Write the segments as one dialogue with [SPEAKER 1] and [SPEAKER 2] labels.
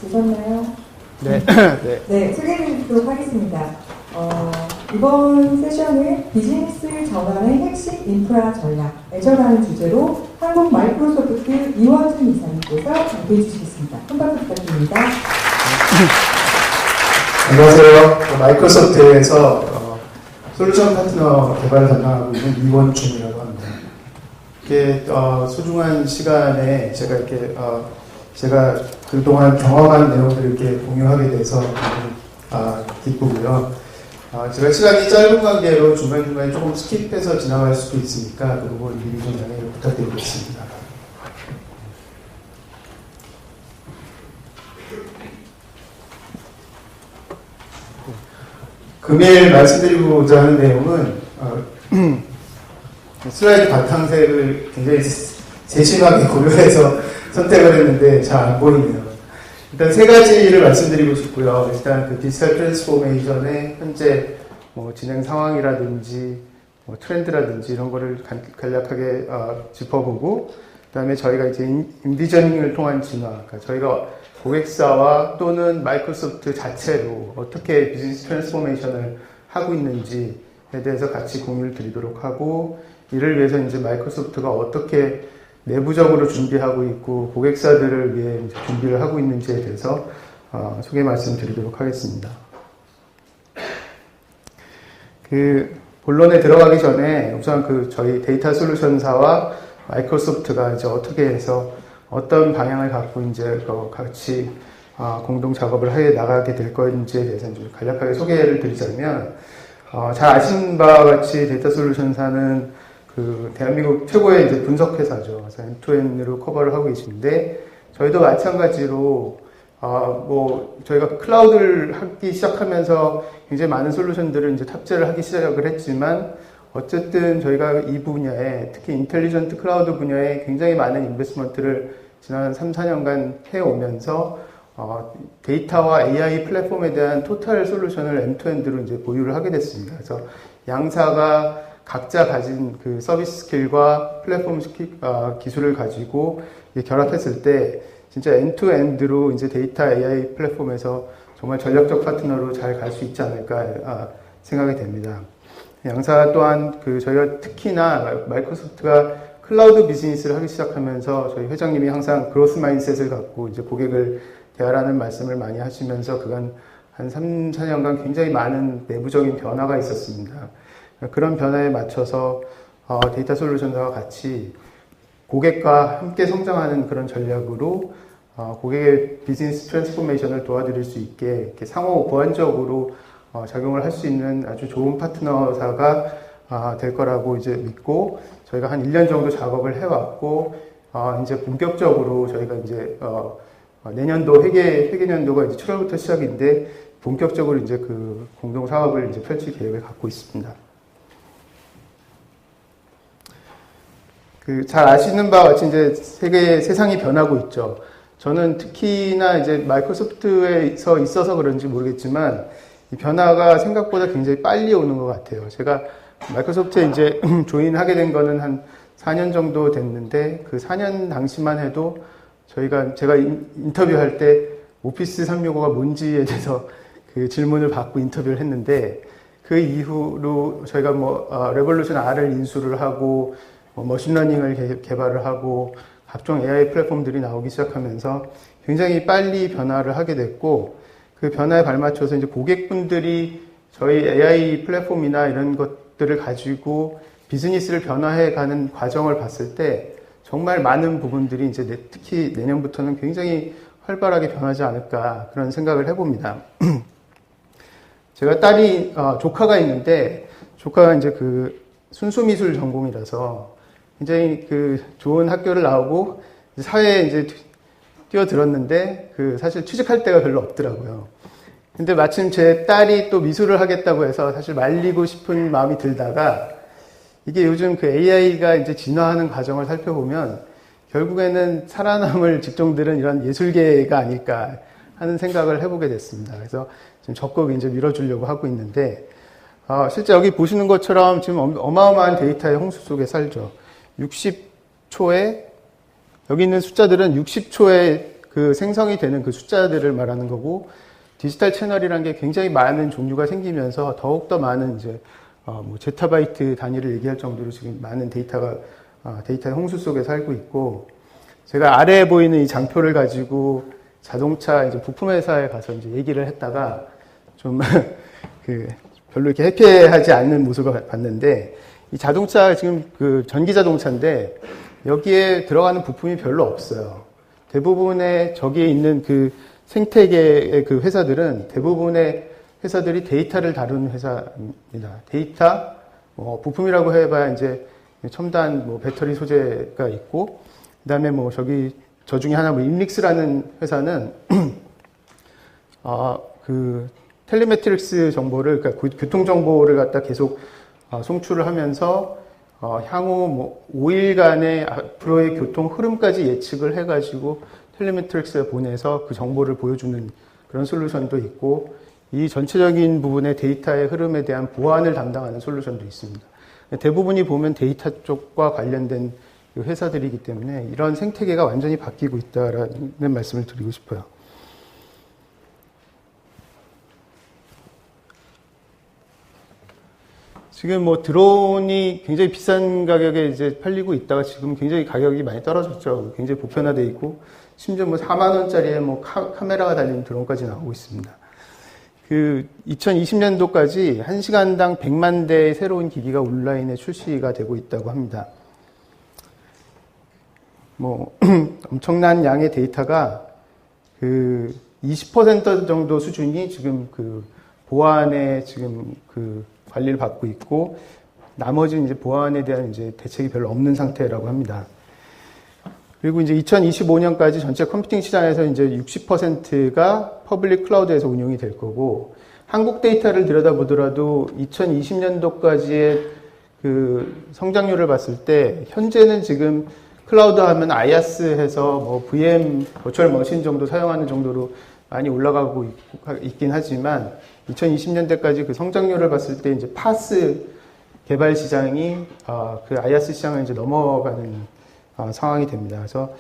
[SPEAKER 1] 되셨나요?
[SPEAKER 2] 네. 네.
[SPEAKER 1] 네, 소개해드리도록 하겠습니다. 이번 세션은 비즈니스 전환의 핵심 인프라 전략, 애저라는 주제로 한국 마이크로소프트 이원준 이사님께서 발표해 주시겠습니다. 큰 박수 부탁드립니다.
[SPEAKER 3] 안녕하세요. 마이크로소프트에서 솔루션 파트너 개발을 담당하고 있는 이원준이라고 합니다. 이렇게 소중한 시간에 제가 그동안 경험한 내용들을 이렇게 공유하게 돼서 기쁘고요. 제가 시간이 짧은 관계로 중간중간에 조금 스킵해서 지나갈 수도 있으니까 그 부분 미리 좀 양해를 부탁드리겠습니다. 금일 말씀드리고자 하는 내용은 슬라이드 바탕색을 굉장히 세심하게 고려해서 선택을 했는데 잘 안 보이네요. 일단 세 가지를 말씀드리고 싶고요. 일단 그 디지털 트랜스포메이션의 현재 진행 상황이라든지 트렌드라든지 이런 거를 간략하게 짚어보고, 그다음에 저희가 이제 인비저닝을 통한 진화, 그러니까 저희가 고객사와 또는 마이크로소프트 자체로 어떻게 비즈니스 트랜스포메이션을 하고 있는지에 대해서 같이 공유를 드리도록 하고, 이를 위해서 이제 마이크로소프트가 어떻게 내부적으로 준비하고 있고 고객사들을 위해 이제 준비를 하고 있는지에 대해서 소개 말씀드리도록 하겠습니다. 그 본론에 들어가기 전에 우선 저희 데이터 솔루션사와 마이크로소프트가 이제 어떻게 해서 어떤 방향을 갖고 이제 같이 공동 작업을 해 나가게 될 건지에 대해서 좀 간략하게 소개를 드리자면, 잘 아시는 바와 같이 데이터 솔루션사는 대한민국 최고의 이제 분석회사죠. 그래서 end-to-end으로 커버를 하고 계신데, 저희도 마찬가지로, 저희가 클라우드를 하기 시작하면서 굉장히 많은 솔루션들을 이제 탑재를 하기 시작을 했지만, 어쨌든 저희가 이 분야에, 특히 인텔리전트 클라우드 분야에 굉장히 많은 인베스트먼트를 지난 3, 4년간 해오면서, 데이터와 AI 플랫폼에 대한 토탈 솔루션을 end-to-end로 이제 보유를 하게 됐습니다. 그래서 양사가 각자 가진 그 서비스 스킬과 플랫폼 기술을 가지고 결합했을 때 진짜 엔투엔드로 이제 데이터 AI 플랫폼에서 정말 전략적 파트너로 잘 갈 수 있지 않을까 생각이 됩니다. 양사 또한 저희가 특히나 마이크로소프트가 클라우드 비즈니스를 하기 시작하면서 저희 회장님이 항상 그로스 마인드셋을 갖고 이제 고객을 대하라는 말씀을 많이 하시면서 그간 한 3, 4년간 굉장히 많은 내부적인 변화가 있었습니다. 그런 변화에 맞춰서 데이터 솔루션과 같이 고객과 함께 성장하는 그런 전략으로 고객의 비즈니스 트랜스포메이션을 도와드릴 수 있게 이렇게 상호 보완적으로 작용을 할 수 있는 아주 좋은 파트너사가 될 거라고 이제 믿고, 저희가 한 1년 정도 작업을 해왔고, 이제 본격적으로 저희가 이제 내년도 회계년도가 이제 7월부터 시작인데 본격적으로 이제 그 공동 사업을 이제 펼칠 계획을 갖고 있습니다. 잘 아시는 바와 같이 이제 세상이 변하고 있죠. 저는 특히나 이제 마이크로소프트에서 있어서 그런지 모르겠지만 이 변화가 생각보다 굉장히 빨리 오는 것 같아요. 제가 마이크로소프트에 이제 조인하게 된 거는 한 4년 정도 됐는데, 그 4년 당시만 해도 제가 인터뷰할 때 오피스 365가 뭔지에 대해서 그 질문을 받고 인터뷰를 했는데, 그 이후로 저희가 레볼루션 R을 인수를 하고 머신러닝을 개발을 하고 각종 AI 플랫폼들이 나오기 시작하면서 굉장히 빨리 변화를 하게 됐고, 그 변화에 발맞춰서 이제 고객분들이 저희 AI 플랫폼이나 이런 것들을 가지고 비즈니스를 변화해 가는 과정을 봤을 때 정말 많은 부분들이 이제 특히 내년부터는 굉장히 활발하게 변하지 않을까 그런 생각을 해봅니다. 제가 조카가 있는데, 조카가 이제 순수미술 전공이라서 굉장히 좋은 학교를 나오고 사회에 이제 뛰어들었는데 사실 취직할 데가 별로 없더라고요. 근데 마침 제 딸이 또 미술을 하겠다고 해서 사실 말리고 싶은 마음이 들다가, 이게 요즘 AI가 이제 진화하는 과정을 살펴보면 결국에는 살아남을 직종들은 이런 예술계가 아닐까 하는 생각을 해보게 됐습니다. 그래서 지금 적극 이제 밀어주려고 하고 있는데, 실제 여기 보시는 것처럼 지금 어마어마한 데이터의 홍수 속에 살죠. 60초에, 여기 있는 숫자들은 60초에 그 생성이 되는 그 숫자들을 말하는 거고, 디지털 채널이라는 게 굉장히 많은 종류가 생기면서 더욱더 많은 이제 뭐 제타바이트 단위를 얘기할 정도로 지금 많은 데이터가 데이터의 홍수 속에 살고 있고, 제가 아래에 보이는 이 장표를 가지고 자동차 이제 부품 회사에 가서 이제 얘기를 했다가 좀 그 별로 이렇게 해피하지 않는 모습을 봤는데, 이 자동차 지금 그 전기 자동차인데 여기에 들어가는 부품이 별로 없어요. 대부분의 저기에 있는 그 생태계의 그 회사들은 대부분의 회사들이 데이터를 다루는 회사입니다. 데이터, 부품이라고 해봐야 이제 첨단 뭐 배터리 소재가 있고, 그 다음에 뭐 저 중에 하나 뭐 인릭스라는 회사는, 그 텔레메트릭스 정보를, 그러니까 교통 정보를 갖다 계속 송출을 하면서, 향후 뭐 5일간의 앞으로의 교통 흐름까지 예측을 해가지고 텔레메트릭스에 보내서 그 정보를 보여주는 그런 솔루션도 있고, 이 전체적인 부분의 데이터의 흐름에 대한 보안을 담당하는 솔루션도 있습니다. 대부분이 보면 데이터 쪽과 관련된 회사들이기 때문에 이런 생태계가 완전히 바뀌고 있다라는 말씀을 드리고 싶어요. 지금 뭐 드론이 굉장히 비싼 가격에 이제 팔리고 있다가 지금 굉장히 가격이 많이 떨어졌죠. 굉장히 보편화되어 있고, 심지어 뭐 4만 원짜리에 뭐 카메라가 달린 드론까지 나오고 있습니다. 그 2020년도까지 1시간당 100만 대의 새로운 기기가 온라인에 출시가 되고 있다고 합니다. 뭐 엄청난 양의 데이터가 그 20% 정도 수준이 지금 그 보안에 지금 그 관리를 받고 있고, 나머지는 이제 보안에 대한 이제 대책이 별로 없는 상태라고 합니다. 그리고 이제 2025년까지 전체 컴퓨팅 시장에서 이제 60%가 퍼블릭 클라우드에서 운용이 될 거고, 한국 데이터를 들여다보더라도 2020년도까지의 그 성장률을 봤을 때, 현재는 지금 클라우드 하면 IaaS 해서 뭐 VM, 버추얼 머신 정도 사용하는 정도로 많이 올라가고 있긴 하지만, 2020년대까지 그 성장률을 봤을 때 이제 파스 개발 시장이 그 IaaS 시장을 이제 넘어가는 상황이 됩니다. 그래서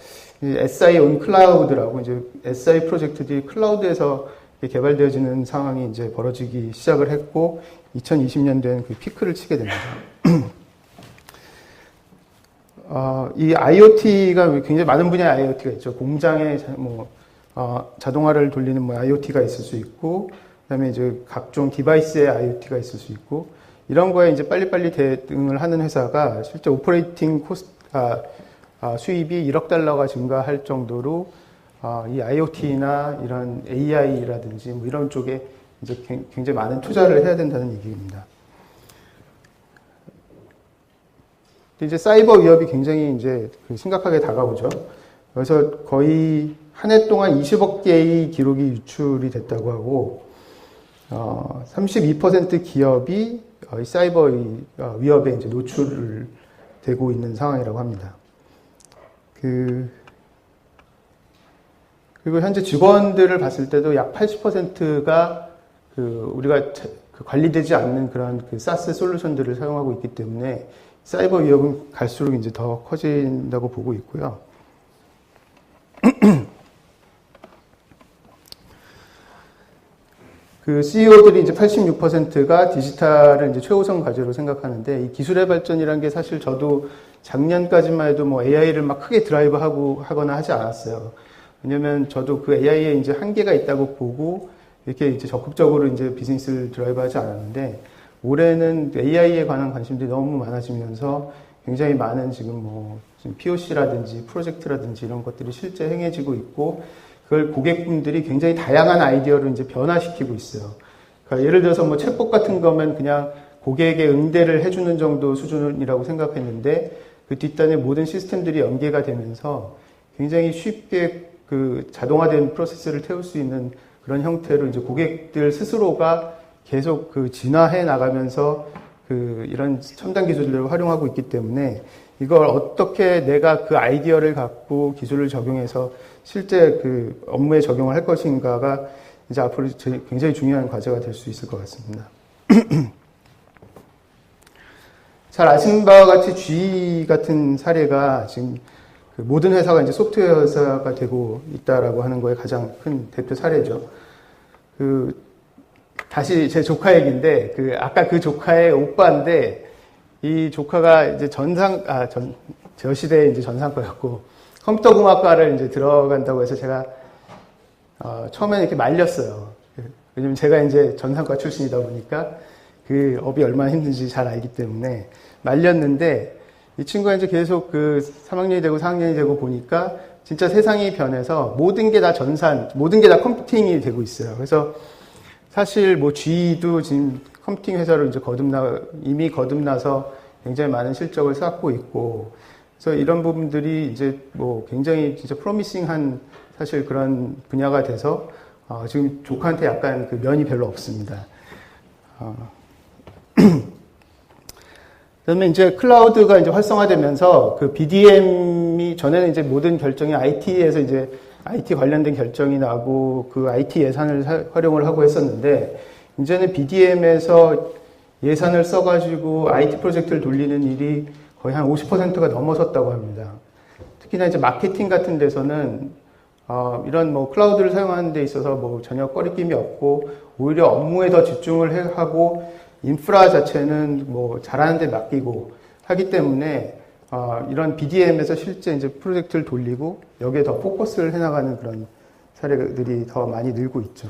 [SPEAKER 3] SI 온 클라우드라고 이제 SI 프로젝트들이 클라우드에서 개발되어지는 상황이 이제 벌어지기 시작을 했고, 2020년도에는 그 피크를 치게 됩니다. 이 IoT가 굉장히 많은 분야의 IoT가 있죠. 공장에 뭐 자동화를 돌리는 뭐 IoT가 있을 수 있고, 그다음에 이제 각종 디바이스의 IoT가 있을 수 있고, 이런 거에 이제 빨리빨리 대응을 하는 회사가 실제 오퍼레이팅 코스트 수입이 1억 달러가 증가할 정도로 이 IoT나 이런 AI라든지 뭐 이런 쪽에 이제 굉장히 많은 투자를 해야 된다는 얘기입니다. 이제 사이버 위협이 굉장히 이제 심각하게 다가오죠. 그래서 거의 한 해 동안 20억 개의 기록이 유출이 됐다고 하고, 32% 기업이 이 사이버 위협에 이제 노출을 되고 있는 상황이라고 합니다. 그리고 현재 직원들을 봤을 때도 약 80%가 우리가 관리되지 않는 그런 사스 솔루션들을 사용하고 있기 때문에 사이버 위협은 갈수록 이제 더 커진다고 보고 있고요. 그 CEO들이 이제 86%가 디지털을 이제 최우선 과제로 생각하는데, 이 기술의 발전이라는 게 사실 저도 작년까지만 해도 뭐 AI를 막 크게 드라이브 하거나 하지 않았어요. 왜냐면 저도 그 AI에 이제 한계가 있다고 보고 이렇게 이제 적극적으로 이제 비즈니스를 드라이브 하지 않았는데, 올해는 AI에 관한 관심들이 너무 많아지면서 굉장히 많은 지금 POC라든지 프로젝트라든지 이런 것들이 실제 행해지고 있고, 그걸 고객분들이 굉장히 다양한 아이디어로 이제 변화시키고 있어요. 그러니까 예를 들어서 뭐 챗봇 같은 거면 그냥 고객의 응대를 해주는 정도 수준이라고 생각했는데, 그 뒷단에 모든 시스템들이 연계가 되면서 굉장히 쉽게 그 자동화된 프로세스를 태울 수 있는 그런 형태로 이제 고객들 스스로가 계속 그 진화해 나가면서 이런 첨단 기술들을 활용하고 있기 때문에, 이걸 어떻게 내가 그 아이디어를 갖고 기술을 적용해서 실제 그 업무에 적용을 할 것인가가 이제 앞으로 굉장히 중요한 과제가 될 수 있을 것 같습니다. 잘 아시는 바와 같이 G 같은 사례가 지금 그 모든 회사가 이제 소프트웨어 회사가 되고 있다라고 하는 거에 가장 큰 대표 사례죠. 다시 제 조카 얘기인데, 아까 그 조카의 오빠인데, 이 조카가 이제 저 시대에 이제 전상과였고, 컴퓨터공학과를 이제 들어간다고 해서 제가, 처음에는 이렇게 말렸어요. 왜냐면 제가 이제 전상과 출신이다 보니까 그 업이 얼마나 힘든지 잘 알기 때문에 말렸는데, 이 친구가 이제 계속 3학년이 되고 4학년이 되고 보니까 진짜 세상이 변해서 모든 게 다 모든 게 다 컴퓨팅이 되고 있어요. 그래서 사실 뭐 GE도 지금 컴퓨팅 회사로 이제 이미 거듭나서 굉장히 많은 실적을 쌓고 있고, 그래서 이런 부분들이 이제 뭐 굉장히 진짜 프로미싱한 사실 그런 분야가 돼서 지금 조카한테 약간 면이 별로 없습니다. 그다음에 이제 클라우드가 이제 활성화되면서 BDM이 전에는 이제 모든 결정이 IT에서 이제 IT 관련된 결정이 나고 IT 예산을 활용을 하고 했었는데, 이제는 BDM에서 예산을 써가지고 IT 프로젝트를 돌리는 일이 거의 한 50%가 넘어섰다고 합니다. 특히나 이제 마케팅 같은 데서는 이런 뭐 클라우드를 사용하는 데 있어서 뭐 전혀 꺼리낌이 없고 오히려 업무에 더 집중을 하고 인프라 자체는 뭐 잘하는 데 맡기고 하기 때문에 이런 BDM에서 실제 이제 프로젝트를 돌리고 여기에 더 포커스를 해나가는 그런 사례들이 더 많이 늘고 있죠.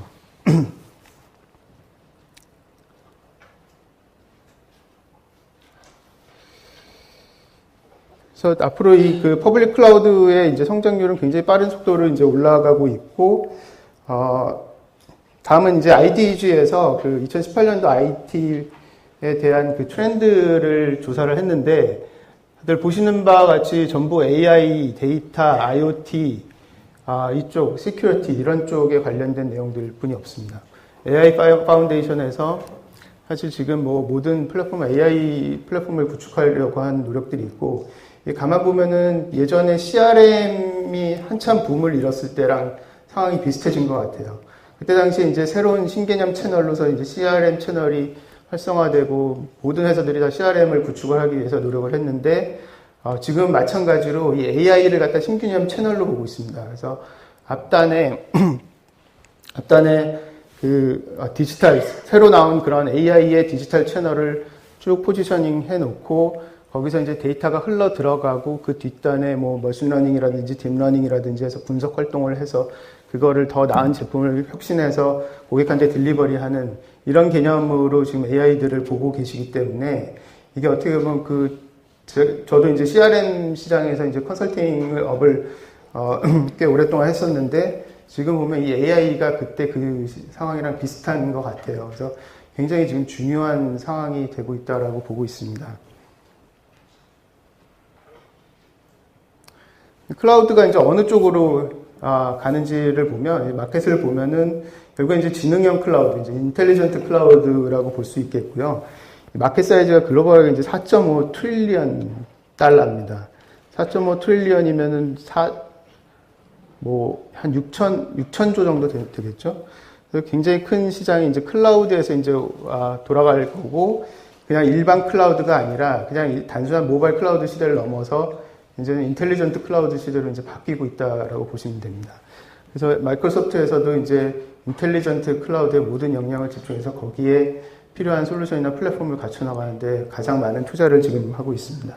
[SPEAKER 3] 그래서 앞으로 이 퍼블릭 클라우드의 이제 성장률은 굉장히 빠른 속도로 이제 올라가고 있고, 다음은 이제 IDG에서 2018년도 IT에 대한 트렌드를 조사를 했는데, 다들 보시는 바와 같이 전부 AI, 데이터, IoT, 이쪽, 시큐리티 이런 쪽에 관련된 내용들 뿐이 없습니다. AI 파운데이션에서 사실 지금 뭐 모든 AI 플랫폼을 구축하려고 하는 노력들이 있고, 가만 보면은 예전에 CRM이 한참 붐을 일었을 때랑 상황이 비슷해진 것 같아요. 그때 당시에 이제 새로운 신개념 채널로서 이제 CRM 채널이 활성화되고 모든 회사들이 다 CRM을 구축을 하기 위해서 노력을 했는데, 지금 마찬가지로 이 AI를 갖다 신개념 채널로 보고 있습니다. 그래서 앞단에 디지털, 새로 나온 그런 AI의 디지털 채널을 쭉 포지셔닝 해놓고, 거기서 이제 데이터가 흘러 들어가고 그 뒷단에 뭐 머신러닝이라든지 딥러닝이라든지 해서 분석 활동을 해서 그거를 더 나은 제품을 혁신해서 고객한테 딜리버리하는 이런 개념으로 지금 AI들을 보고 계시기 때문에, 이게 어떻게 보면 저도 이제 CRM 시장에서 이제 컨설팅을 업을 꽤 오랫동안 했었는데, 지금 보면 이 AI가 그때 그 상황이랑 비슷한 것 같아요. 그래서 굉장히 지금 중요한 상황이 되고 있다라고 보고 있습니다. 클라우드가 이제 어느 쪽으로 가는지를 보면, 마켓을 보면은 결국엔 이제 지능형 클라우드, 이제 인텔리전트 클라우드라고 볼 수 있겠고요. 마켓 사이즈가 글로벌하게 이제 4.5 트릴리언 달러입니다. 4.5 트릴리언이면은 한 6천조 정도 되겠죠. 그래서 굉장히 큰 시장이 이제 클라우드에서 이제 돌아갈 거고, 그냥 일반 클라우드가 아니라 그냥 단순한 모바일 클라우드 시대를 넘어서 이제는 인텔리전트 클라우드 시대로 이제 바뀌고 있다라고 보시면 됩니다. 그래서 마이크로소프트에서도 이제 인텔리전트 클라우드의 모든 역량을 집중해서 거기에 필요한 솔루션이나 플랫폼을 갖춰 나가는데 가장 많은 투자를 지금 하고 있습니다.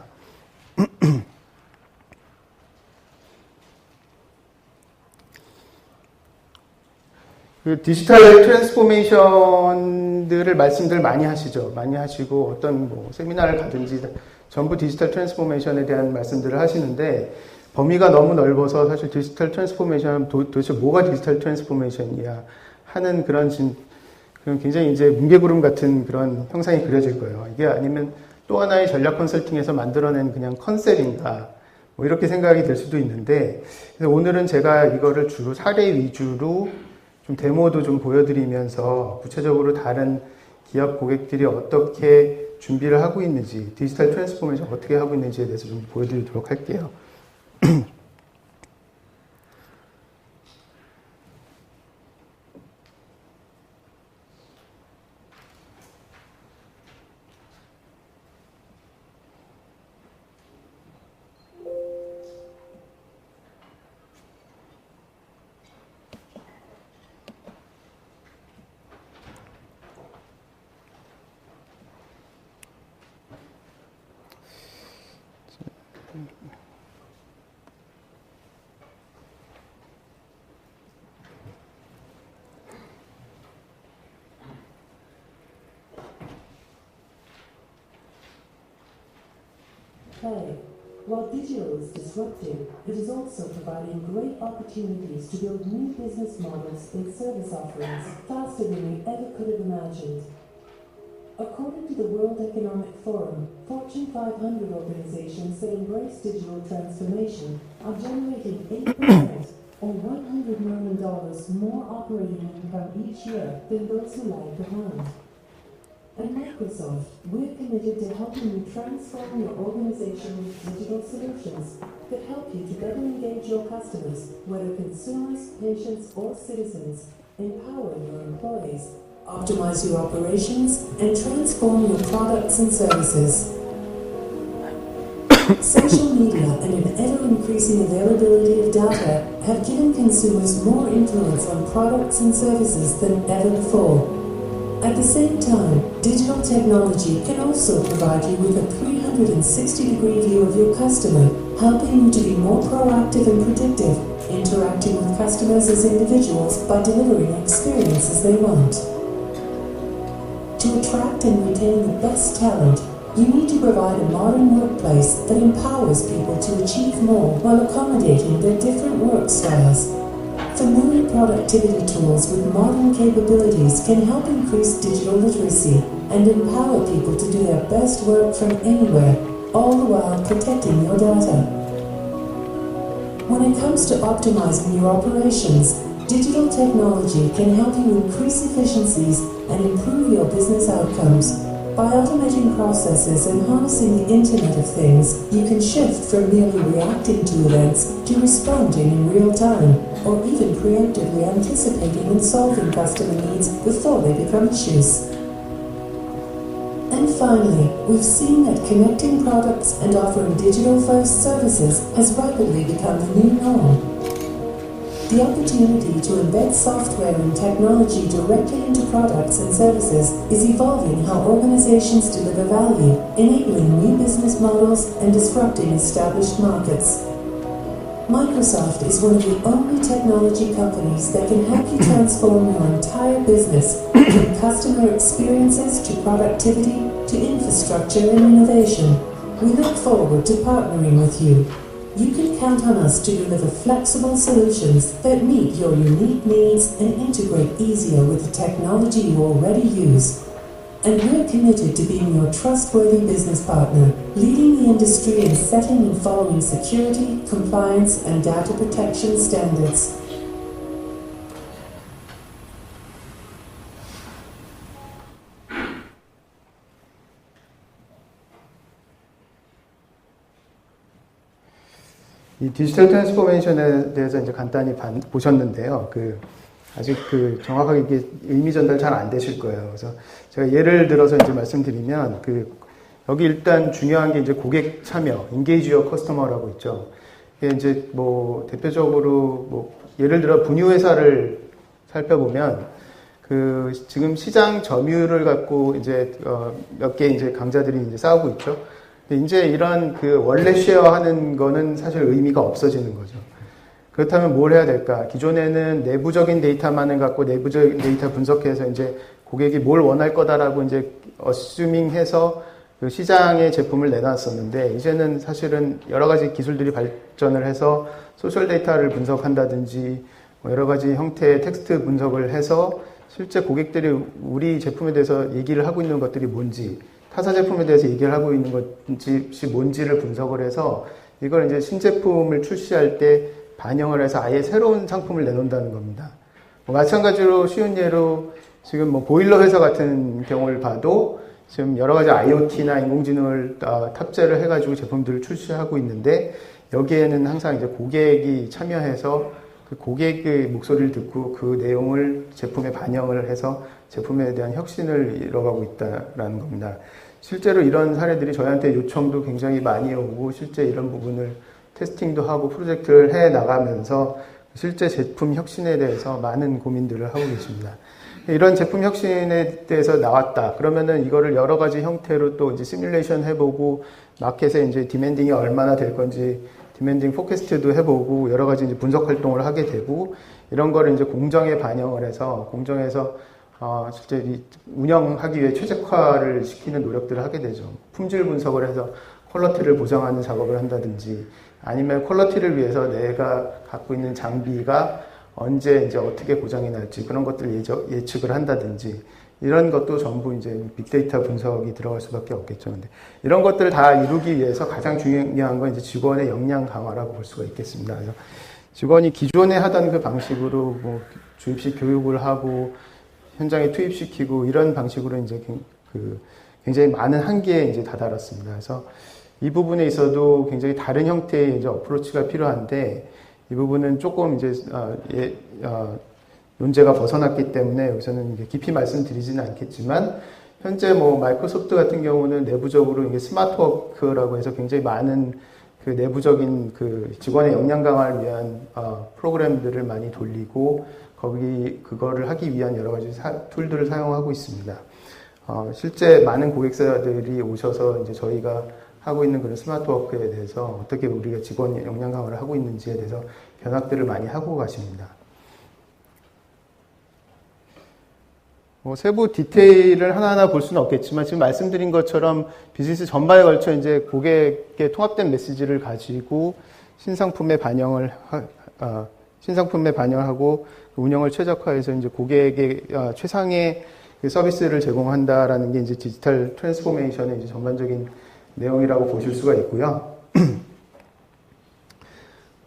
[SPEAKER 3] 디지털 트랜스포메이션들을 말씀들 많이 하시죠. 많이 하시고 어떤 뭐 세미나를 가든지 전부 디지털 트랜스포메이션에 대한 말씀들을 하시는데, 범위가 너무 넓어서 사실 디지털 트랜스포메이션 도대체 뭐가 디지털 트랜스포메이션이야 하는 그런 굉장히 이제 뭉게구름 같은 그런 형상이 그려질 거예요. 이게 아니면 또 하나의 전략 컨설팅에서 만들어낸 그냥 컨셉인가, 뭐 이렇게 생각이 될 수도 있는데, 그래서 오늘은 제가 이거를 주로 사례 위주로 좀 데모도 좀 보여드리면서 구체적으로 다른 기업 고객들이 어떻게 준비를 하고 있는지, 디지털 트랜스포메이션 어떻게 하고 있는지에 대해서 좀 보여드리도록 할게요.
[SPEAKER 2] play. While digital is disruptive, it is also providing great opportunities to build new business models and service offerings faster than we ever could have imagined. According to the World Economic Forum, Fortune 500 organizations that embrace digital transformation are generating 8% or $100 million more operating income each year than those who lag behind. At Microsoft, we're committed to helping you transform your organization with digital solutions that help you to better engage your customers, whether consumers, patients, or citizens, empower your employees, optimize your operations, and transform your products and services. Social media and an ever-increasing availability of data have given consumers more influence on products and services than ever before. At the same time, digital technology can also provide you with a 360-degree view of your customer, helping you to be more proactive and predictive, interacting with customers as individuals by delivering experiences they want. To attract and retain the best talent, you need to provide a modern workplace that empowers people to achieve more while accommodating their different work styles. Familiar productivity tools with modern capabilities can help increase digital literacy and empower people to do their best work from anywhere, all the while protecting your data. When it comes to optimizing your operations, digital technology can help you increase efficiencies and improve your business outcomes. By automating processes and harnessing the Internet of Things, you can shift from merely reacting to events to responding in real time, or even preemptively anticipating and solving customer needs before they become issues. And finally, we've seen that connecting products and offering digital-first services has rapidly become the new norm. The opportunity to embed software and technology directly into products and services is evolving how organizations deliver value, enabling new business models and disrupting established markets. Microsoft is one of the only technology companies that can help you transform your entire business, from customer experiences to productivity to infrastructure and innovation. We look forward to partnering with you. You can count on us to deliver flexible solutions that meet your unique needs and integrate easier with the technology you already use. And we're committed to being your trustworthy business partner, leading the industry in setting and following security, compliance, and data protection standards.
[SPEAKER 3] 이 디지털 트랜스포메이션에 대해서 이제 간단히 보셨는데요. 아직 정확하게 이게 의미 전달 잘 안 되실 거예요. 그래서 제가 예를 들어서 이제 말씀드리면, 여기 일단 중요한 게 이제 고객 참여, engage your customer라고 있죠. 이게 이제 대표적으로 예를 들어 분유회사를 살펴보면, 지금 시장 점유율을 갖고 이제, 몇 개 이제 강자들이 이제 싸우고 있죠. 이제 이런 원래 쉐어하는 거는 사실 의미가 없어지는 거죠. 그렇다면 뭘 해야 될까? 기존에는 내부적인 데이터만을 갖고 내부적인 데이터 분석해서 이제 고객이 뭘 원할 거다라고 이제 어스유밍해서 시장에 제품을 내놨었는데, 이제는 사실은 여러 가지 기술들이 발전을 해서 소셜 데이터를 분석한다든지 여러 가지 형태의 텍스트 분석을 해서 실제 고객들이 우리 제품에 대해서 얘기를 하고 있는 것들이 뭔지, 타사 제품에 대해서 얘기를 하고 있는 것이 뭔지를 분석을 해서 이걸 이제 신제품을 출시할 때 반영을 해서 아예 새로운 상품을 내놓는다는 겁니다. 마찬가지로 쉬운 예로 지금 보일러 회사 같은 경우를 봐도 지금 여러 가지 IoT나 인공지능을 탑재를 해가지고 제품들을 출시하고 있는데, 여기에는 항상 이제 고객이 참여해서 그 고객의 목소리를 듣고 그 내용을 제품에 반영을 해서 제품에 대한 혁신을 이뤄가고 있다라는 겁니다. 실제로 이런 사례들이 저희한테 요청도 굉장히 많이 오고, 실제 이런 부분을 테스팅도 하고 프로젝트를 해 나가면서 실제 제품 혁신에 대해서 많은 고민들을 하고 계십니다. 이런 제품 혁신에 대해서 나왔다. 그러면은 이거를 여러 가지 형태로 또 이제 시뮬레이션 해보고, 마켓에 이제 디맨딩이 얼마나 될 건지 디맨딩 포캐스트도 해보고 여러 가지 이제 분석 활동을 하게 되고, 이런 거를 이제 공정에 반영을 해서 공정에서 실제 운영하기 위해 최적화를 시키는 노력들을 하게 되죠. 품질 분석을 해서 퀄러티를 보장하는 작업을 한다든지 아니면 퀄러티를 위해서 내가 갖고 있는 장비가 언제 이제 어떻게 고장이 날지 그런 것들을 예측을 한다든지 이런 것도 전부 이제 빅데이터 분석이 들어갈 수밖에 없겠죠. 근데 이런 것들을 다 이루기 위해서 가장 중요한 건 이제 직원의 역량 강화라고 볼 수가 있겠습니다. 그래서 직원이 기존에 하던 그 방식으로 뭐 주입식 교육을 하고 현장에 투입시키고 이런 방식으로 이제 굉장히 많은 한계에 이제 다다랐습니다. 그래서 이 부분에 있어도 굉장히 다른 형태의 이제 어프로치가 필요한데 이 부분은 조금 이제 논제가 벗어났기 때문에 여기서는 이제 깊이 말씀드리지는 않겠지만 현재 뭐 마이크로소프트 같은 경우는 내부적으로 이게 스마트워크라고 해서 굉장히 많은 그 내부적인 그 직원의 역량 강화를 위한 프로그램들을 많이 돌리고 그거를 하기 위한 여러 가지 툴들을 사용하고 있습니다. 실제 많은 고객사들이 오셔서 이제 저희가 하고 있는 그런 스마트워크에 대해서 어떻게 우리가 직원 역량 강화를 하고 있는지에 대해서 견학들을 많이 하고 가십니다. 뭐 세부 디테일을 하나하나 볼 수는 없겠지만 지금 말씀드린 것처럼 비즈니스 전반에 걸쳐 이제 고객의 통합된 메시지를 가지고 신상품에 반영을 하고 운영을 최적화해서 이제 고객에게 최상의 서비스를 제공한다라는 게 이제 디지털 트랜스포메이션의 이제 전반적인 내용이라고 보실 수가 있고요.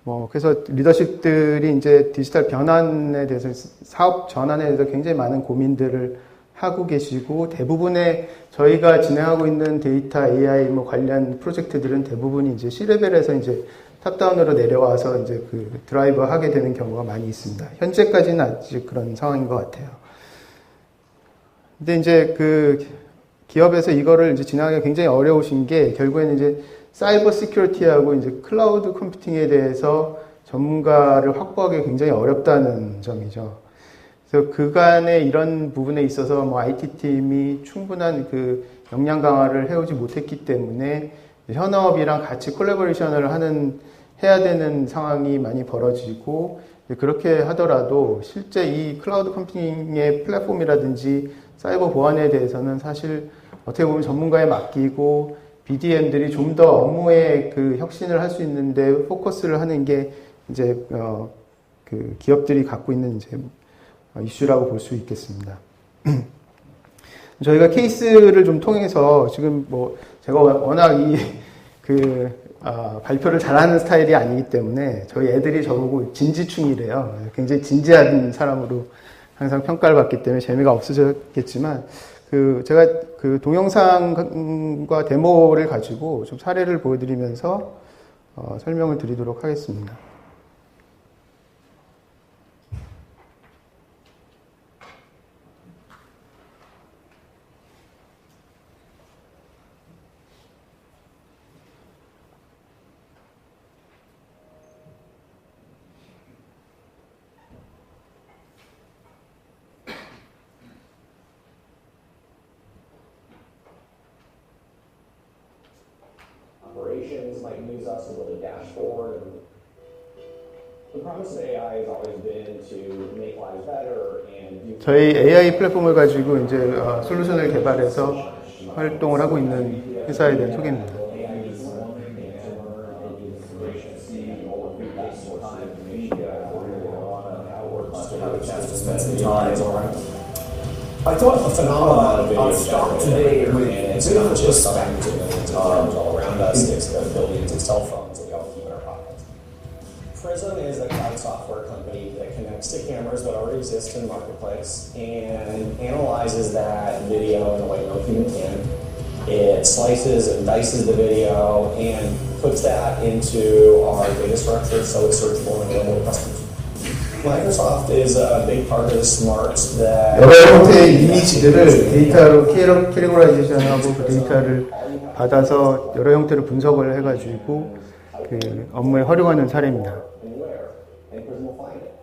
[SPEAKER 3] 뭐 그래서 리더십들이 이제 디지털 변환에 대해서 사업 전환에 대해서 굉장히 많은 고민들을 하고 계시고 대부분의 저희가 진행하고 있는 데이터 AI 뭐 관련 프로젝트들은 대부분이 이제 C레벨에서 이제 탑다운으로 내려와서 이제 그 드라이브 하게 되는 경우가 많이 있습니다. 현재까지는 아직 그런 상황인 것 같아요. 근데 이제 그 기업에서 이거를 이제 진행하기가 굉장히 어려우신 게 결국에는 이제 사이버 시큐리티하고 이제 클라우드 컴퓨팅에 대해서 전문가를 확보하기 굉장히 어렵다는 점이죠. 그래서 그간의 이런 부분에 있어서 뭐 IT팀이 충분한 그 역량 강화를 해오지 못했기 때문에 현업이랑 같이 콜라보레이션을 해야 되는 상황이 많이 벌어지고 그렇게 하더라도 실제 이 클라우드 컴퓨팅의 플랫폼이라든지 사이버 보안에 대해서는 사실 어떻게 보면 전문가에 맡기고 BDM들이 좀 더 업무에 그 혁신을 할 수 있는데 포커스를 하는 게 이제 그 기업들이 갖고 있는 이제 이슈라고 볼 수 있겠습니다. 저희가 케이스를 좀 통해서 지금 뭐 제가 워낙 발표를 잘하는 스타일이 아니기 때문에 저희 애들이 저보고 진지충이래요. 굉장히 진지한 사람으로 항상 평가를 받기 때문에 재미가 없으셨겠지만 제가 그 동영상과 데모를 가지고 좀 사례를 보여드리면서 설명을 드리도록 하겠습니다.
[SPEAKER 4] Operations might use us to build a dashboard. The promise of AI has always been to make lives better and
[SPEAKER 3] 저희 AI 플랫폼을 가지고 이제 솔루션을 개발해서 활동을 하고 있는 회사에 대한 소개입니다.
[SPEAKER 4] I thought a phenomenon on stock today with it's not just millions of firms all around us, it's billions of cell phones that we all keep in our pockets. Prism is a cloud software company that connects to cameras that already exist in the marketplace and analyzes that video in a way no human can. It slices and dices the video and puts that into our data structure so it's searchable and available to customers. Microsoft is a big part of the smarts that
[SPEAKER 3] 여러 형태의 이미지들을 데이터로 캐리고라이제이션하고 그 데이터를 받아서 여러 형태로 분석을 해가지고 그 업무에 활용하는 사례입니다.
[SPEAKER 4] and Prism will find it.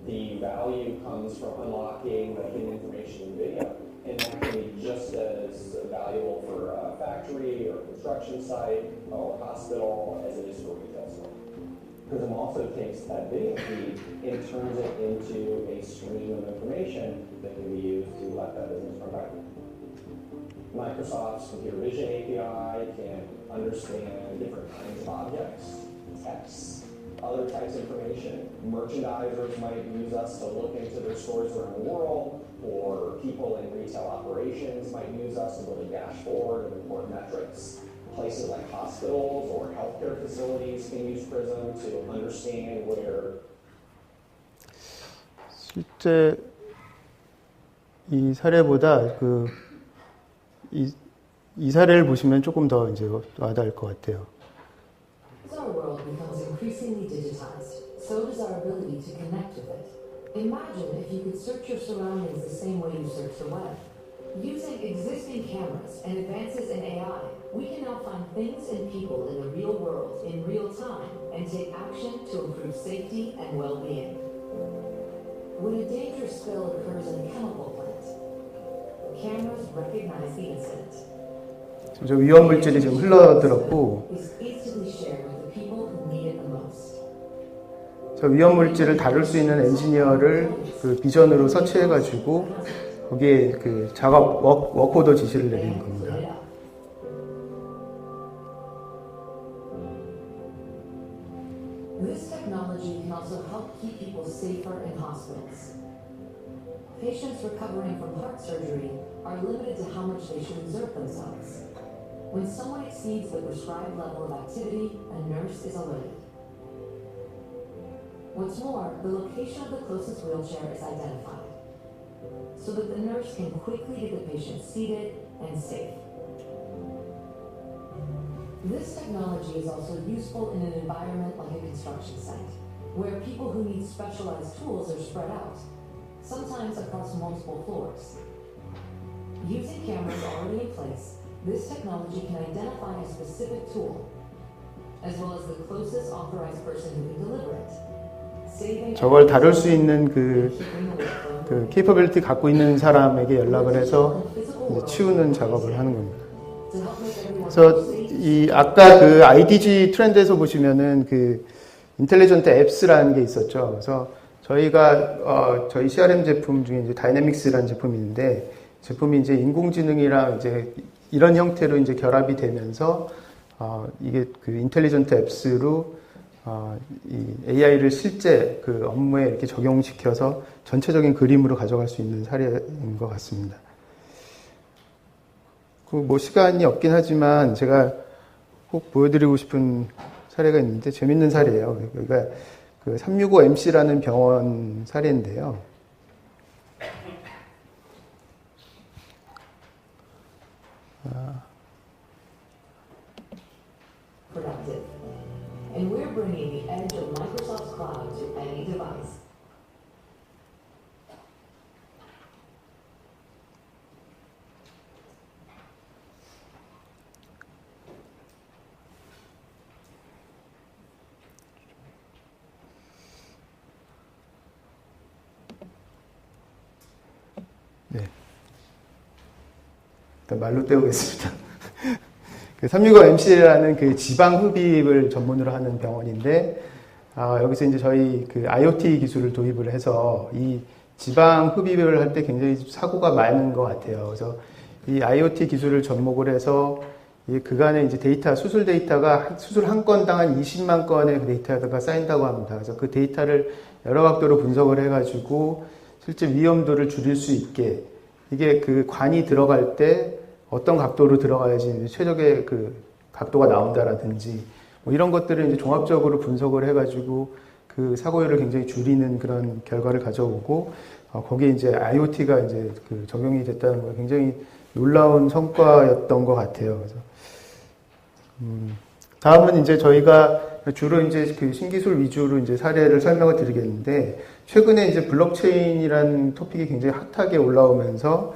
[SPEAKER 4] The value comes from unlocking the hidden information in video, and that can be just as valuable for a factory or construction site or hospital as it is for a retail store. Prism also takes that video feed and turns it into a stream of information that can be used to let that business run better. Microsoft's computer vision API can understand different kinds of objects, text, other types of information. Merchandisers might use us to look into their stores around the world, or people in retail operations might use us to build a dashboard and report metrics. Places like hospitals or healthcare facilities can use Prism to understand where.
[SPEAKER 3] 실제 이 사례보다 이 사례를 보시면 조금 더 이제 와닿을 것 같아요.
[SPEAKER 5] As our world becomes increasingly digitized, so does our ability to connect with it. Imagine if you could search your surroundings the same way you search the web. Using existing cameras and advances in AI, we can now find things and people in the real world in real time and take action to improve safety and well-being. When a dangerous spill occurs in a chemical plant, cameras recognize the incident.
[SPEAKER 3] 저 위험 물질이 지금 흘러들었고,
[SPEAKER 5] Is instantly shared with the people who need it the most.
[SPEAKER 3] 저 위험 물질을 다룰 수 있는 엔지니어를 그 비전으로 서치해가지고 거기에 그 작업 워크오더 지시를 내리는 겁니다.
[SPEAKER 5] This technology can also help keep people safer in hospitals. Patients recovering from heart surgery are limited to how much they should exert themselves. When someone exceeds the prescribed level of activity, a nurse is alerted. What's more, the location of the closest wheelchair is identified, so that the nurse can quickly get the patient seated and safe. This technology is also useful in an environment like a construction site, where people who need specialized tools are spread out, sometimes across multiple floors. Using cameras already in place, this technology can identify a specific tool, as well as the closest authorized person who can deliver it.
[SPEAKER 3] 저걸 다룰 수 있는 그 케이퍼빌리티 갖고 있는 사람에게 연락을 해서 이제 치우는 작업을 하는 겁니다. 그래서 이 아까 그 IDG 트렌드에서 보시면은 그 인텔리전트 앱스라는 게 있었죠. 그래서 저희가 저희 CRM 제품 중에 이제 다이내믹스라는 제품이 있는데, 제품이 이제 인공지능이랑 이제 이런 형태로 이제 결합이 되면서 이게 그 인텔리전트 앱스로 이 AI를 실제 그 업무에 이렇게 적용시켜서 전체적인 그림으로 가져갈 수 있는 사례인 것 같습니다. 그 뭐 시간이 없긴 하지만 제가 꼭 보여드리고 싶은 사례가 있는데 재밌는 사례예요. 그러니까 그 365MC라는 병원 사례인데요.
[SPEAKER 5] Productive. And we're bringing the edge of Microsoft's cloud to any device.
[SPEAKER 3] 네. 일단 말로 때우겠습니다. 그 365MC라는 그 지방 흡입을 전문으로 하는 병원인데, 여기서 이제 저희 그 IoT 기술을 도입을 해서 이 지방 흡입을 할 때 굉장히 사고가 많은 것 같아요. 그래서 이 IoT 기술을 접목을 해서 이 그간의 이제 데이터, 수술 데이터가 수술 한 건당 한 20만 건의 그 데이터가 쌓인다고 합니다. 그래서 그 데이터를 여러 각도로 분석을 해가지고 실제 위험도를 줄일 수 있게, 이게 그 관이 들어갈 때 어떤 각도로 들어가야지 최적의 그 각도가 나온다라든지 뭐 이런 것들을 이제 종합적으로 분석을 해가지고 그 사고율을 굉장히 줄이는 그런 결과를 가져오고, 거기에 이제 IoT가 이제 그 적용이 됐다는 거 굉장히 놀라운 성과였던 것 같아요. 그래서 다음은 이제 저희가 주로 이제 그 신기술 위주로 이제 사례를 설명을 드리겠는데, 최근에 이제 블록체인이라는 토픽이 굉장히 핫하게 올라오면서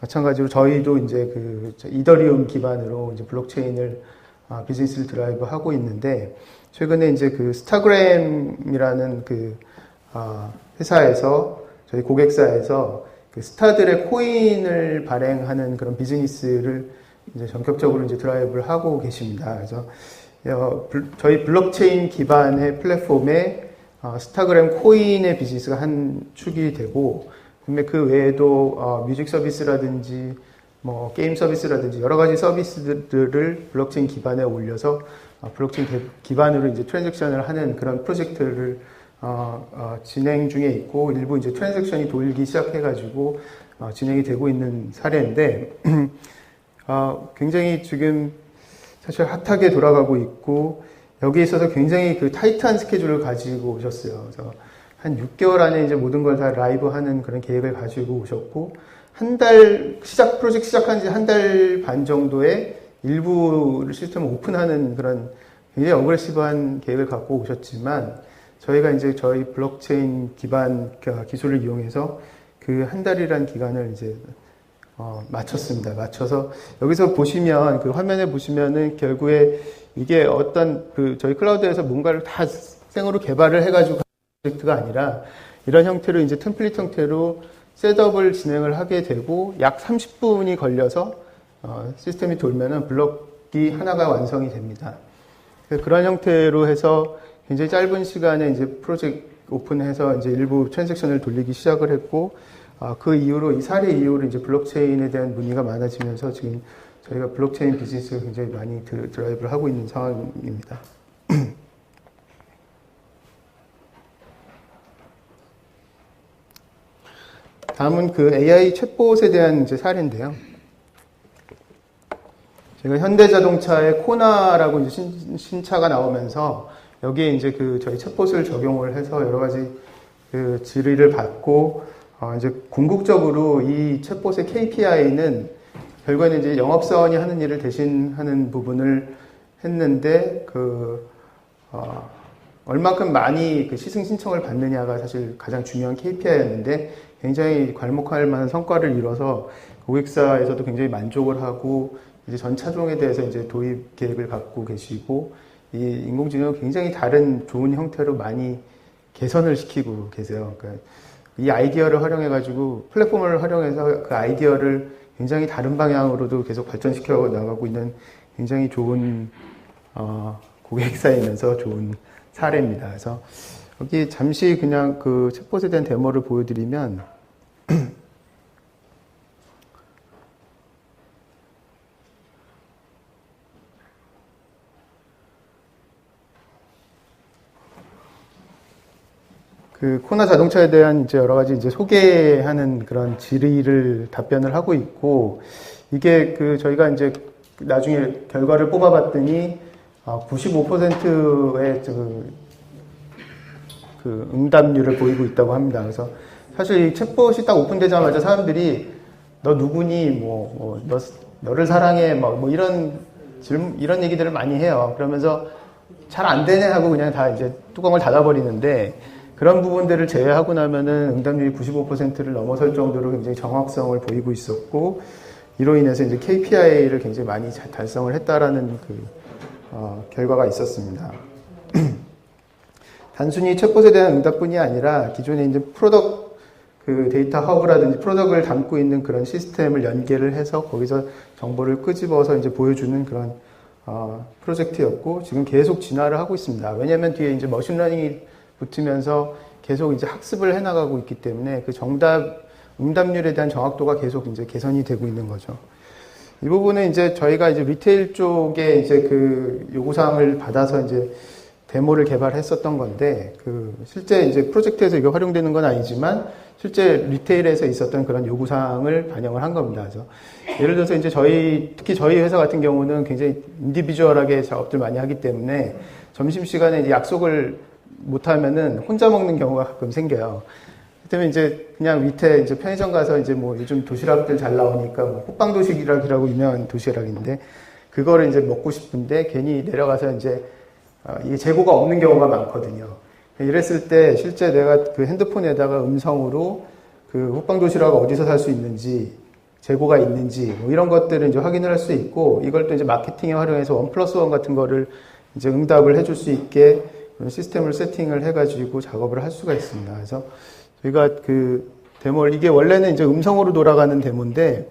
[SPEAKER 3] 마찬가지로 저희도 이제 그 이더리움 기반으로 이제 블록체인을 비즈니스를 드라이브 하고 있는데, 최근에 이제 그 스타그램이라는 그 회사에서 저희 고객사에서 그 스타들의 코인을 발행하는 그런 비즈니스를 이제 전격적으로 이제 드라이브를 하고 계십니다. 그래서 저희 블록체인 기반의 플랫폼에 스타그램 코인의 비즈니스가 한 축이 되고, 그다음에 그 외에도 뮤직 서비스라든지 뭐 게임 서비스라든지 여러 가지 서비스들을 블록체인 기반에 올려서 블록체인 기반으로 이제 트랜잭션을 하는 그런 프로젝트를 진행 중에 있고, 일부 이제 트랜잭션이 돌기 시작해가지고 진행이 되고 있는 사례인데 굉장히 지금 사실 핫하게 돌아가고 있고, 여기에 있어서 굉장히 그 타이트한 스케줄을 가지고 오셨어요. 그래서 한 6개월 안에 이제 모든 걸 다 라이브 하는 그런 계획을 가지고 오셨고, 프로젝트 시작한 지 한 달 반 정도에 일부 시스템을 오픈하는 그런 굉장히 어그레시브한 계획을 갖고 오셨지만, 저희가 이제 저희 블록체인 기반 기술을 이용해서 그 한 달이란 기간을 이제 맞췄습니다. 맞춰서 여기서 보시면, 그 화면에 보시면은 결국에 이게 어떤 저희 클라우드에서 뭔가를 다 생으로 개발을 해가지고 프로젝트가 아니라 이런 형태로 이제 템플릿 형태로 셋업을 진행을 하게 되고, 약 30분이 걸려서 시스템이 돌면은 블록이 하나가 완성이 됩니다. 그런 형태로 해서 굉장히 짧은 시간에 이제 프로젝트 오픈해서 이제 일부 트랜잭션을 돌리기 시작을 했고, 그 이후로, 이 사례 이후로 이제 블록체인에 대한 문의가 많아지면서 지금 저희가 블록체인 비즈니스를 굉장히 많이 드라이브를 하고 있는 상황입니다. 다음은 그 AI 챗봇에 대한 이제 사례인데요. 제가 현대자동차의 코나라고 이제 신차가 나오면서 여기에 이제 저희 챗봇을 적용을 해서 여러 가지 질의를 받고, 이제 궁극적으로 이 챗봇의 KPI는 결국에는 이제 영업사원이 하는 일을 대신하는 부분을 했는데, 얼마큼 많이 시승 신청을 받느냐가 사실 가장 중요한 KPI였는데, 굉장히 괄목할 만한 성과를 이뤄서 고객사에서도 굉장히 만족을 하고, 이제 전 차종에 대해서 이제 도입 계획을 갖고 계시고, 이 인공지능을 굉장히 다른 좋은 형태로 많이 개선을 시키고 계세요. 그러니까 이 아이디어를 활용해가지고, 플랫폼을 활용해서 그 아이디어를 굉장히 다른 방향으로도 계속 발전시켜 나가고 있는 굉장히 좋은 고객사이면서 좋은 사례입니다. 그래서 여기 잠시 그냥 그 챗봇에 대한 데모를 보여드리면, 그 코나 자동차에 대한 이제 여러 가지 이제 소개하는 그런 질의를 답변을 하고 있고, 이게 저희가 이제 나중에 결과를 뽑아봤더니 95%의 그 응답률을 보이고 있다고 합니다. 그래서 사실 이 챗봇이 딱 오픈되자마자 사람들이 너 누구니, 너를 사랑해, 이런 얘기들을 많이 해요. 그러면서 잘 안 되네 하고 그냥 다 이제 뚜껑을 닫아버리는데, 그런 부분들을 제외하고 나면은 응답률이 95%를 넘어설 정도로 굉장히 정확성을 보이고 있었고, 이로 인해서 이제 KPI를 굉장히 많이 달성을 했다라는 결과가 있었습니다. 단순히 챗봇에 대한 응답뿐이 아니라 기존에 이제 프로덕트 데이터 허브라든지 프로덕트를 담고 있는 그런 시스템을 연계를 해서 거기서 정보를 끄집어서 이제 보여주는 그런 프로젝트였고, 지금 계속 진화를 하고 있습니다. 왜냐하면 뒤에 이제 머신러닝이 붙으면서 계속 이제 학습을 해나가고 있기 때문에 그 응답률에 대한 정확도가 계속 이제 개선이 되고 있는 거죠. 이 부분은 이제 저희가 이제 리테일 쪽에 이제 요구사항을 받아서 이제 데모를 개발했었던 건데, 실제 이제 프로젝트에서 이게 활용되는 건 아니지만, 실제 리테일에서 있었던 그런 요구사항을 반영을 한 겁니다. 그래서 예를 들어서 이제 특히 저희 회사 같은 경우는 굉장히 인디비주얼하게 작업들 많이 하기 때문에 점심시간에 이제 약속을 못하면은 혼자 먹는 경우가 가끔 생겨요. 그때문에 이제 그냥 밑에 이제 편의점 가서 이제 요즘 도시락들 잘 나오니까 호빵 도시락이라고 유명한 도시락인데, 그거를 이제 먹고 싶은데 괜히 내려가서 이제 이게 재고가 없는 경우가 많거든요. 이랬을 때 실제 내가 그 핸드폰에다가 음성으로 그 호빵 도시락을 어디서 살 수 있는지, 재고가 있는지 이런 것들을 이제 확인을 할 수 있고, 이걸 또 이제 마케팅에 활용해서 1+1 같은 거를 이제 응답을 해줄 수 있게 시스템을 세팅을 해가지고 작업을 할 수가 있습니다. 그래서 저희가 데모를, 이게 원래는 이제 음성으로 돌아가는 데모인데,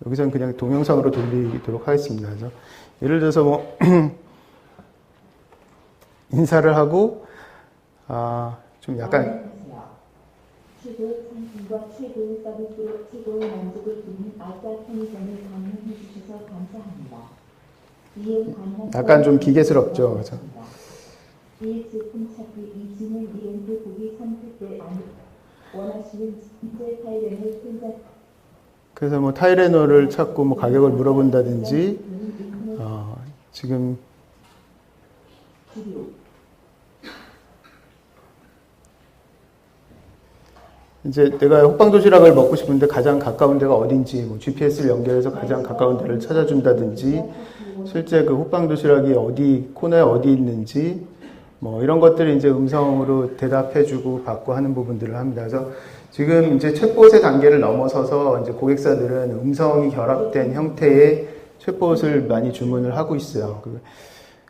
[SPEAKER 3] 여기서는 그냥 동영상으로 돌리도록 하겠습니다. 그래서 예를 들어서 인사를 하고, 좀 약간,
[SPEAKER 6] 최고의 상품과 최고의 서비스로 최고의 만족을 드리는 아까 편의점을 방문해 주셔서 감사합니다. 이용 가능한
[SPEAKER 3] 약간 좀 기계스럽죠. 그래서.
[SPEAKER 6] 이 제품 찾기 2층은 이용도 보기 선택대 아니 원하시는 인쇄 타이레놀 편자
[SPEAKER 3] 그래서 뭐 타이레놀을 찾고 뭐 가격을 물어본다든지 지금 이제 내가 호빵 도시락을 먹고 싶은데 가장 가까운 데가 어딘지 뭐 GPS를 연결해서 가장 가까운 데를 찾아준다든지 실제 그 호빵 도시락이 어디 코너에 어디 있는지 뭐 이런 것들을 이제 음성으로 대답해주고 받고 하는 부분들을 합니다. 그래서 지금 이제 챗봇의 단계를 넘어서서 이제 고객사들은 음성이 결합된 형태의 챗봇을 많이 주문을 하고 있어요.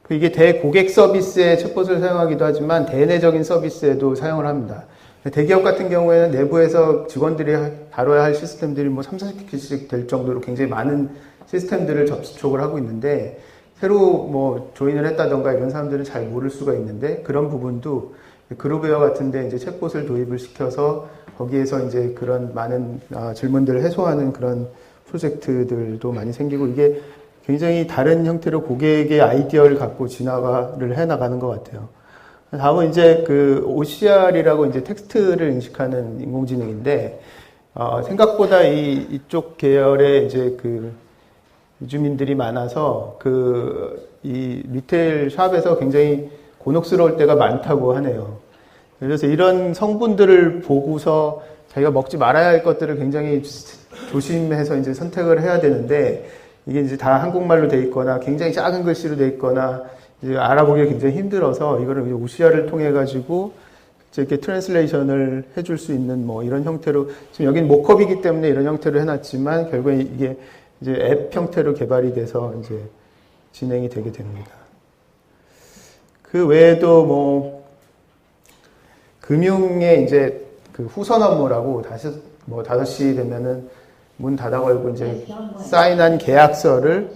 [SPEAKER 3] 이게 대고객 서비스의 챗봇을 사용하기도 하지만 대내적인 서비스에도 사용을 합니다. 대기업 같은 경우에는 내부에서 직원들이 다뤄야 할 시스템들이 뭐 3, 40개씩 될 정도로 굉장히 많은 시스템들을 접촉을 하고 있는데 새로 뭐 조인을 했다던가 이런 사람들은 잘 모를 수가 있는데 그런 부분도 그룹웨어 같은데 이제 챗봇을 도입을 시켜서 거기에서 이제 그런 많은 질문들을 해소하는 그런 프로젝트들도 많이 생기고 이게 굉장히 다른 형태로 고객의 아이디어를 갖고 진화를 해 나가는 것 같아요. 다음은 이제 그 OCR이라고 이제 텍스트를 인식하는 인공지능인데 생각보다 이쪽 계열의 이제 그 유주민들이 많아서 이 리테일 샵에서 굉장히 곤혹스러울 때가 많다고 하네요. 그래서 이런 성분들을 보고서 자기가 먹지 말아야 할 것들을 굉장히 조심해서 이제 선택을 해야 되는데 이게 이제 다 한국말로 돼 있거나 굉장히 작은 글씨로 돼 있거나 이제 알아보기가 굉장히 힘들어서 이거를 OCR을 통해 가지고 이렇게 트랜슬레이션을 해줄 수 있는 뭐 이런 형태로 지금 여기는 모컵이기 때문에 이런 형태로 해놨지만 결국에 이게 이제 앱 형태로 개발이 돼서 이제 진행이 되게 됩니다. 그 외에도 뭐 금융의 이제 그 후선 업무라고 다시 뭐 5시 되면은 문 닫아 걸고 이제 사인한 계약서를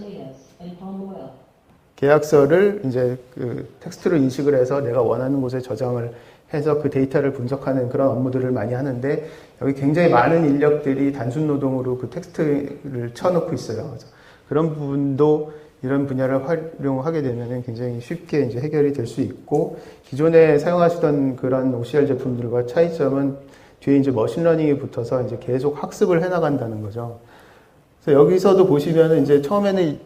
[SPEAKER 3] 이제 그 텍스트로 인식을 해서 내가 원하는 곳에 저장을 해서 그 데이터를 분석하는 그런 업무들을 많이 하는데 여기 굉장히 많은 인력들이 단순 노동으로 그 텍스트를 쳐놓고 있어요. 그래서 그런 부분도 이런 분야를 활용하게 되면 굉장히 쉽게 이제 해결이 될 수 있고 기존에 사용하시던 그런 OCR 제품들과 차이점은 뒤에 이제 머신러닝이 붙어서 이제 계속 학습을 해나간다는 거죠. 그래서 여기서도 보시면은 이제 처음에는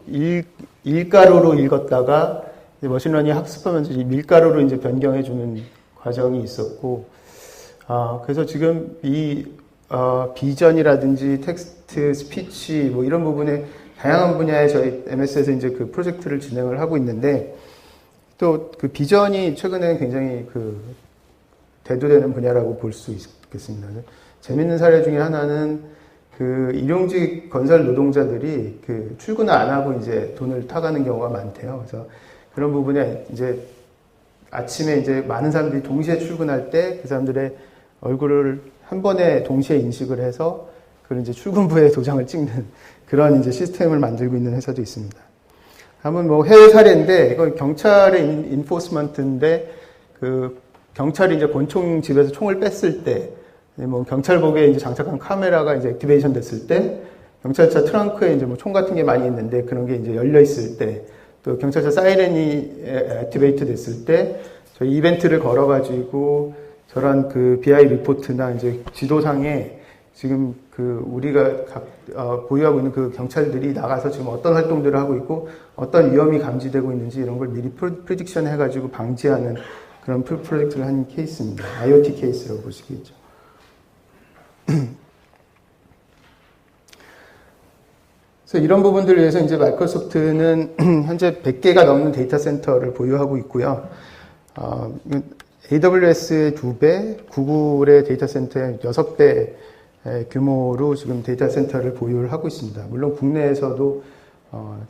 [SPEAKER 3] 일가루로 읽었다가 이제 머신러닝이 학습하면서 밀가루로 이제 변경해주는 과정이 있었고, 그래서 지금 비전이라든지 텍스트, 스피치 뭐 이런 부분에 다양한 분야에 저희 MS에서 이제 그 프로젝트를 진행을 하고 있는데 또 그 비전이 최근에 굉장히 그 대두되는 분야라고 볼 수 있겠습니다. 재밌는 사례 중에 하나는 그 일용직 건설 노동자들이 그 출근을 안 하고 이제 돈을 타가는 경우가 많대요. 그래서 그런 부분에 이제 아침에 이제 많은 사람들이 동시에 출근할 때 그 사람들의 얼굴을 한 번에 동시에 인식을 해서 그걸 이제 출근부에 도장을 찍는 그런 이제 시스템을 만들고 있는 회사도 있습니다. 다음은 뭐 해외 사례인데 이건 경찰의 인포스먼트인데 그 경찰이 이제 권총 집에서 총을 뺐을 때 뭐 경찰복에 이제 장착한 카메라가 이제 액티베이션 됐을 때 경찰차 트렁크에 이제 뭐 총 같은 게 많이 있는데 그런 게 이제 열려 있을 때 또 경찰차 사이렌이 액티베이트 됐을 때 저희 이벤트를 걸어가지고 저런 그 BI 리포트나 이제 지도상에 지금 그 우리가 보유하고 있는 그 경찰들이 나가서 지금 어떤 활동들을 하고 있고 어떤 위험이 감지되고 있는지 이런 걸 미리 프리딕션 해가지고 방지하는 그런 프로젝트를 한 케이스입니다. IoT 케이스라고 볼 수 있겠죠. 그래서 이런 부분들을 위해서 이제 마이크로소프트는 현재 100개가 넘는 데이터 센터를 보유하고 있고요. AWS의 2배, 구글의 데이터 센터의 6배 규모로 지금 데이터 센터를 보유를 하고 있습니다. 물론 국내에서도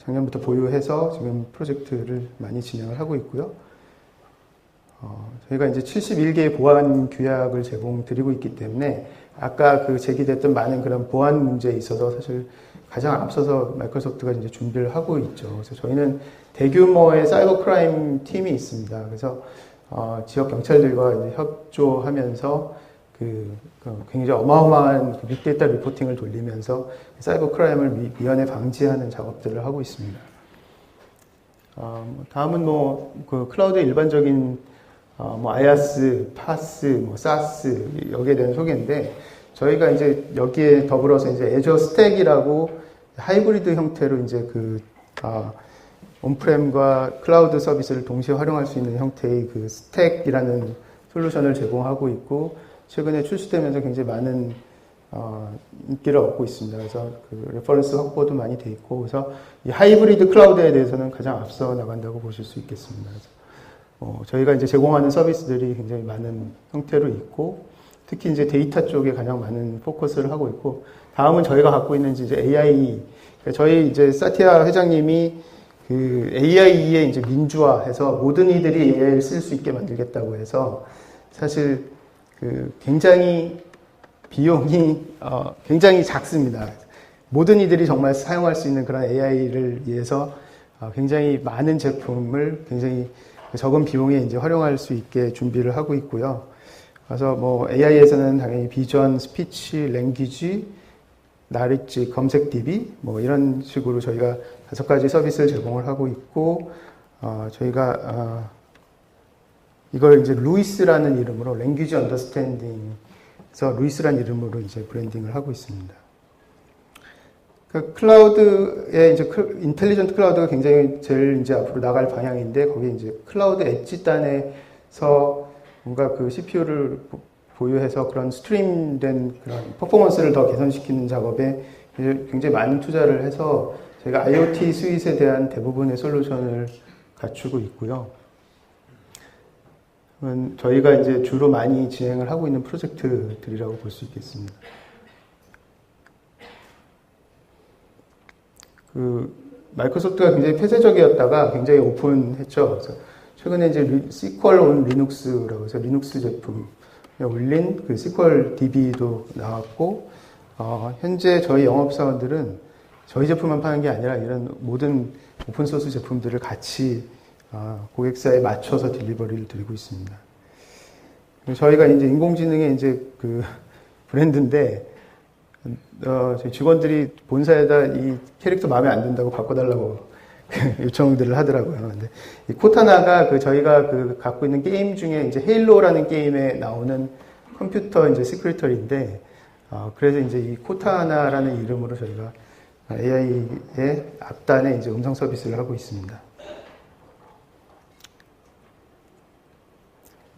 [SPEAKER 3] 작년부터 보유해서 지금 프로젝트를 많이 진행을 하고 있고요. 저희가 이제 71개의 보안 규약을 제공드리고 있기 때문에 아까 그 제기됐던 많은 그런 보안 문제에 있어서 사실 가장 앞서서 마이크로소프트가 이제 준비를 하고 있죠. 그래서 저희는 대규모의 사이버 크라임 팀이 있습니다. 그래서 지역 경찰들과 이제 협조하면서 굉장히 어마어마한 빅데이터 리포팅을 돌리면서 사이버 크라임을 미연에 방지하는 작업들을 하고 있습니다. 다음은 그 클라우드의 일반적인 IaaS, PaaS, SaaS 여기에 대한 소개인데, 저희가 이제 여기에 더불어서 이제 애저 스택이라고 하이브리드 형태로 이제 온프렘과 클라우드 서비스를 동시에 활용할 수 있는 형태의 그 스택이라는 솔루션을 제공하고 있고, 최근에 출시되면서 굉장히 많은 인기를 얻고 있습니다. 그래서 그 레퍼런스 확보도 많이 돼 있고, 그래서 이 하이브리드 클라우드에 대해서는 가장 앞서 나간다고 보실 수 있겠습니다. 그래서 저희가 이제 제공하는 서비스들이 굉장히 많은 형태로 있고, 특히 이제 데이터 쪽에 가장 많은 포커스를 하고 있고, 다음은 저희가 갖고 있는 이제 AI, 저희 이제 사티아 회장님이 그 AI의 이제 민주화해서 모든 이들이 AI를 쓸 수 있게 만들겠다고 해서, 사실 굉장히 비용이 굉장히 작습니다. 모든 이들이 정말 사용할 수 있는 그런 AI를 위해서 굉장히 많은 제품을 굉장히 적은 비용에 이제 활용할 수 있게 준비를 하고 있고요. 그래서 AI에서는 당연히 비전, 스피치, 랭귀지, 나리지, 검색 DB 이런 식으로 저희가 5가지 서비스를 제공을 하고 있고, 저희가 이걸 이제 루이스라는 이름으로 랭귀지 언더스탠딩에서 루이스라는 이름으로 이제 브랜딩을 하고 있습니다. 그 클라우드의 이제 인텔리전트 클라우드가 굉장히 제일 이제 앞으로 나갈 방향인데, 거기 이제 클라우드 엣지 단에서 뭔가 그 CPU를 보유해서 그런 스트림된 그런 퍼포먼스를 더 개선시키는 작업에 굉장히 많은 투자를 해서 저희가 IoT 스윗에 대한 대부분의 솔루션을 갖추고 있고요. 저희가 이제 주로 많이 진행을 하고 있는 프로젝트들이라고 볼 수 있겠습니다. 마이크로소프트가 굉장히 폐쇄적이었다가 굉장히 오픈했죠. 그래서 최근에 이제 SQL on Linux라고 해서 리눅스 제품에 올린 그 SQL DB도 나왔고, 현재 저희 영업사원들은 저희 제품만 파는 게 아니라 이런 모든 오픈소스 제품들을 같이 고객사에 맞춰서 딜리버리를 드리고 있습니다. 저희가 이제 인공지능의 이제 그 브랜드인데, 저희 직원들이 본사에다 이 캐릭터 마음에 안 든다고 바꿔달라고 요청들을 하더라고요. 근데 이 코타나가 저희가 갖고 있는 게임 중에 이제 헤일로라는 게임에 나오는 컴퓨터 이제 시크리터리인데, 그래서 이제 이 코타나라는 이름으로 저희가 AI의 앞단에 이제 음성 서비스를 하고 있습니다.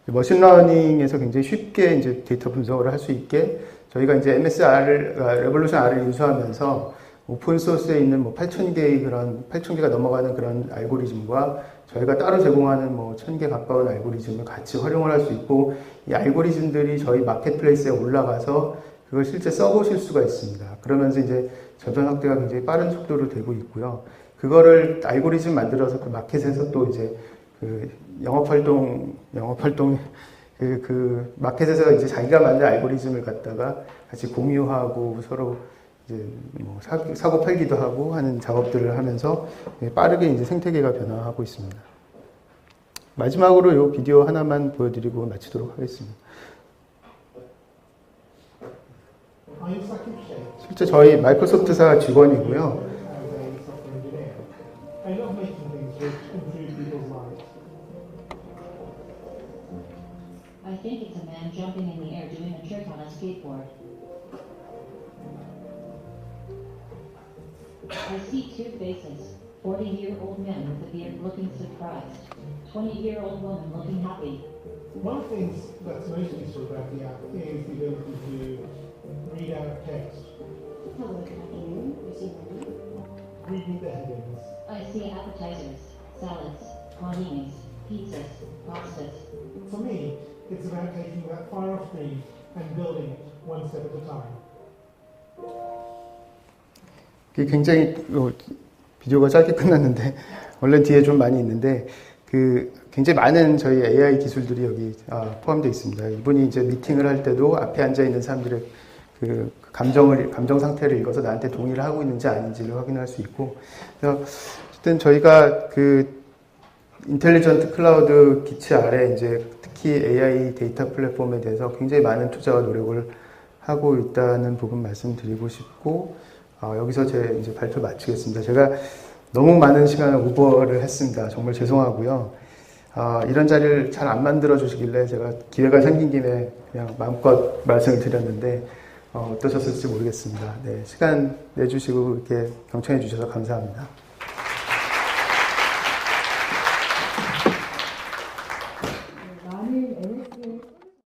[SPEAKER 3] 머신러닝에서 굉장히 쉽게 이제 데이터 분석을 할 수 있게 저희가 이제 레볼루션 R을 인수하면서 오픈소스에 있는 8,000개의 그런 8,000개가 넘어가는 그런 알고리즘과 저희가 따로 제공하는 1,000개 가까운 알고리즘을 같이 활용을 할 수 있고, 이 알고리즘들이 저희 마켓플레이스에 올라가서 그걸 실제 써보실 수가 있습니다. 그러면서 이제 저변 확대가 굉장히 빠른 속도로 되고 있고요. 그거를 알고리즘 만들어서 그 마켓에서 또 이제 영업활동 마켓에서 이제 자기가 만든 알고리즘을 갖다가 같이 공유하고 서로 이제 사고 팔기도 하고 하는 작업들을 하면서 빠르게 이제 생태계가 변화하고 있습니다. 마지막으로 이 비디오 하나만 보여드리고 마치도록 하겠습니다. 실제 저희 마이크로소프트사 직원이고요.
[SPEAKER 6] I think it's a man jumping in the air doing a trick on a skateboard. I see two faces. 40-year-old man with a beard looking surprised. 20-year-old woman looking happy.
[SPEAKER 7] One of the things that's most useful about the app is the ability to read out text.
[SPEAKER 6] Hello, can I hear you? You see me?
[SPEAKER 7] Read me the headings.
[SPEAKER 6] I see appetizers, salads, martinis, pizzas, pastas.
[SPEAKER 7] For me, it's about taking that fire off screen and building it one step at a time.
[SPEAKER 3] 굉장히 비디오가 짧게 끝났는데 원래 뒤에 좀 많이 있는데 굉장히 많은 저희 AI 기술들이 여기 포함되어 있습니다. 이분이 이제 미팅을 할 때도 앞에 앉아 있는 사람들의 감정 상태를 읽어서 나한테 동의를 하고 있는지 아닌지를 확인할 수 있고, 그래서 어쨌든 저희가 인텔리전트 클라우드 기치 아래 이제 특히 AI 데이터 플랫폼에 대해서 굉장히 많은 투자와 노력을 하고 있다는 부분 말씀드리고 싶고, 여기서 제 이제 발표 마치겠습니다. 제가 너무 많은 시간을 오버를 했습니다. 정말 죄송하고요. 이런 자리를 잘 안 만들어 주시길래 제가 기회가 생긴 김에 그냥 마음껏 말씀을 드렸는데, 어떠셨을지 모르겠습니다. 네, 시간 내주시고 이렇게 경청해 주셔서 감사합니다.